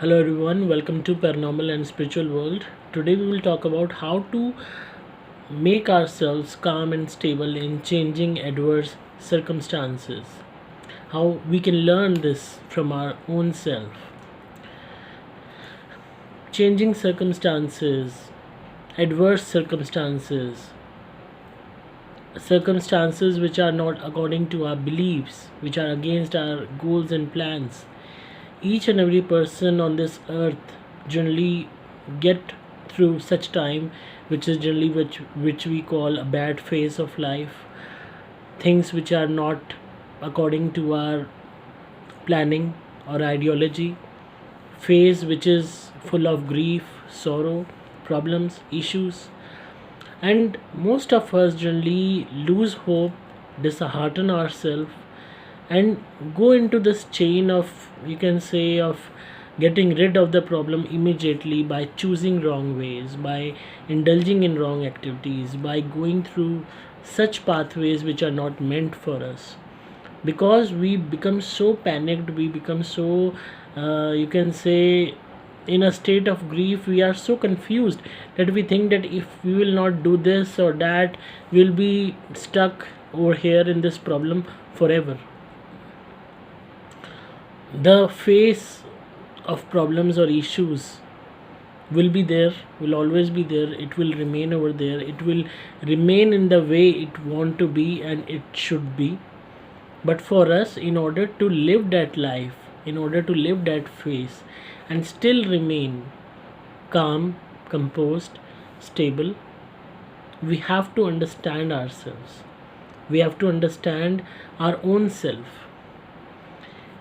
Hello everyone, welcome to Paranormal and Spiritual World. Today we will talk about how to make ourselves calm and stable in changing adverse circumstances. How we can learn this from our own self. Changing circumstances, adverse circumstances which are not according to our beliefs, which are against our goals and plans. Each and every person on this earth generally get through such time, which is generally which we call a bad phase of life, things which are not according to our planning or ideology, phase which is full of grief, sorrow, problems, issues, and most of us generally lose hope, dishearten ourselves, and go into this chain of, you can say, of getting rid of the problem immediately by choosing wrong ways, by indulging in wrong activities, by going through such pathways which are not meant for us, because we become so panicked, we become so, you can say, in a state of grief. We are so confused that we think that if we will not do this or that, we'll be stuck over here in this problem forever. The face of problems or issues will be there, will always be there, it will remain over there, it will remain in the way it want to be and it should be. But for us, in order to live that life, in order to live that phase and still remain calm, composed, stable, we have to understand ourselves, we have to understand our own self.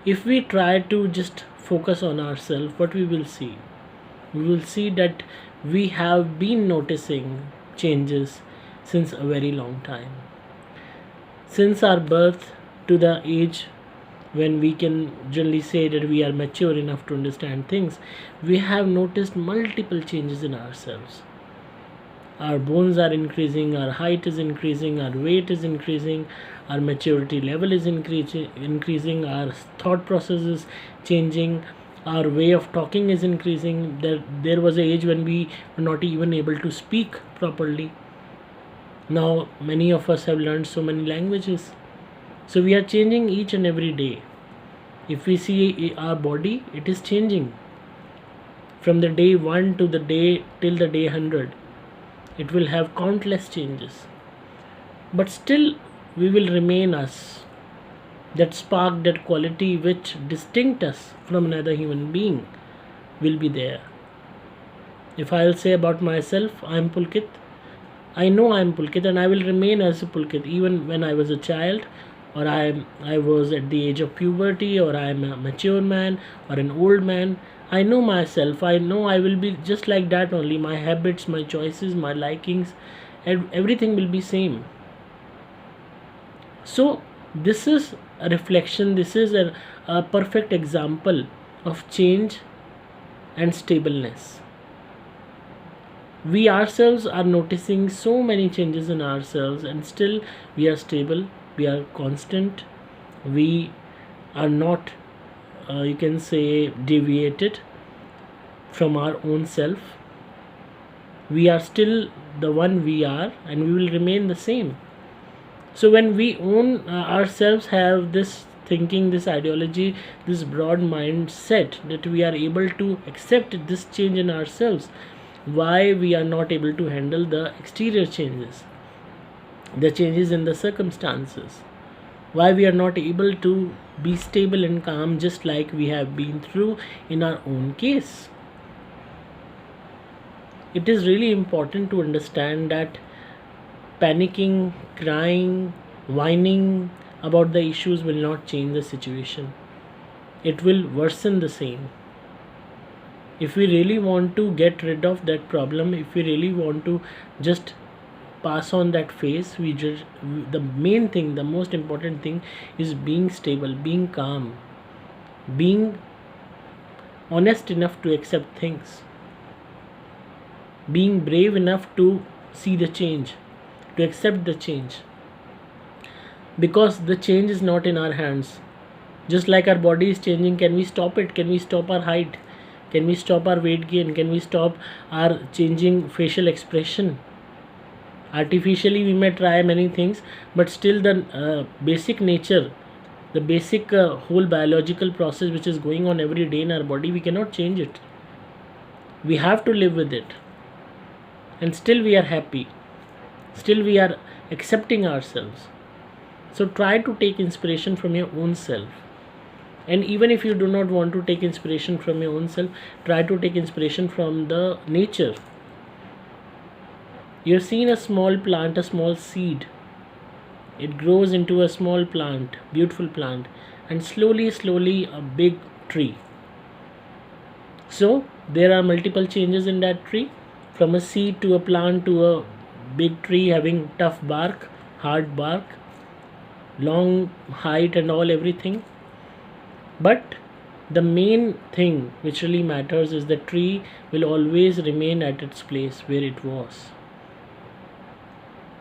If we try to just focus on ourselves, what we will see? We will see that we have been noticing changes since a very long time. Since our birth to the age when we can generally say that we are mature enough to understand things, we have noticed multiple changes in ourselves. Our bones are increasing, our height is increasing, our weight is increasing, our maturity level is increasing, our thought process is changing, our way of talking is increasing. There was an age when we were not even able to speak properly. Now many of us have learned so many languages. So we are changing each and every day. If we see our body, it is changing from the day 1 to the day till the day 100. It will have countless changes, but still we will remain us. That spark, that quality which distinct us from another human being will be there. If I'll say about myself, I am Pulkit, I know I am Pulkit and I will remain as a Pulkit even when I was a child, or I was at the age of puberty, or I am a mature man or an old man. I know myself, I know I will be just like that only. My habits, my choices, my likings, and everything will be same. So this is a reflection, this is a perfect example of change and stableness. We ourselves are noticing so many changes in ourselves and still we are stable, we are constant, we are not, you can say, deviated from our own self. We are still the one we are and we will remain the same. So when we own ourselves, have this thinking, this ideology, this broad mindset that we are able to accept this change in ourselves, why we are not able to handle the exterior changes, the changes in the circumstances, why we are not able to be stable and calm just like we have been through in our own case. It is really important to understand that panicking, crying, whining about the issues will not change the situation. It will worsen the same. If we really want to get rid of that problem, if we really want to just pass on that phase, the main thing, the most important thing is being stable, being calm, being honest enough to accept things, being brave enough to see the change, to accept the change, because the change is not in our hands. Just like our body is changing, can we stop it? Can we stop our height? Can we stop our weight gain? Can we stop our changing facial expression? Artificially we may try many things, but still the basic nature, the basic whole biological process which is going on every day in our body, we cannot change it. We have to live with it, and still we are happy, still we are accepting ourselves. So try to take inspiration from your own self. And even if you do not want to take inspiration from your own self, try to take inspiration from the nature. You've seen a small plant, a small seed. It grows into a small plant, beautiful plant, and slowly a big tree. So there are multiple changes in that tree, from a seed to a plant to a big tree having tough bark, hard bark, long height and all, everything. But the main thing which really matters is the tree will always remain at its place where it was.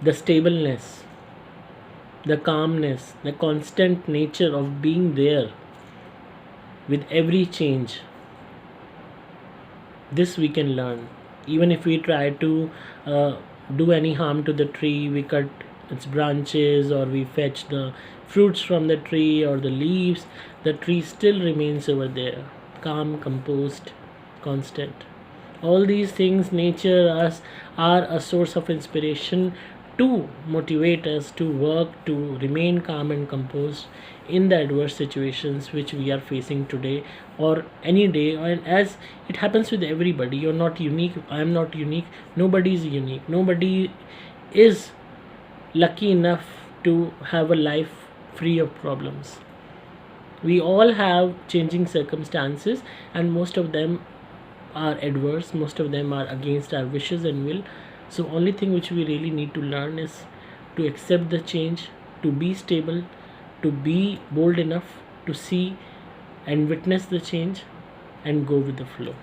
The stableness, the calmness, the constant nature of being there with every change. This we can learn. Even if we try to do any harm to the tree, we cut its branches or we fetch the fruits from the tree or the leaves, the tree still remains over there, calm, composed, constant. All these things, nature, us, are a source of inspiration to motivate us to work, to remain calm and composed in the adverse situations which we are facing today or any day. And as it happens with everybody, you're not unique, I am not unique, nobody is unique, nobody is lucky enough to have a life free of problems. We all have changing circumstances, and most of them are adverse, most of them are against our wishes and will. So only thing which we really need to learn is to accept the change, to be stable, to be bold enough to see and witness the change and go with the flow.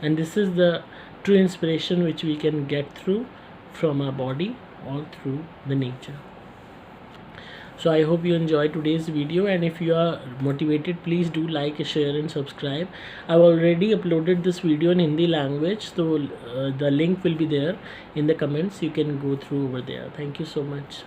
And this is the true inspiration which we can get through from our body or through the nature. So I hope you enjoyed today's video, and if you are motivated, please do like, share and subscribe. I've already uploaded this video in Hindi language, so the link will be there in the comments. You can go through over there. Thank you so much.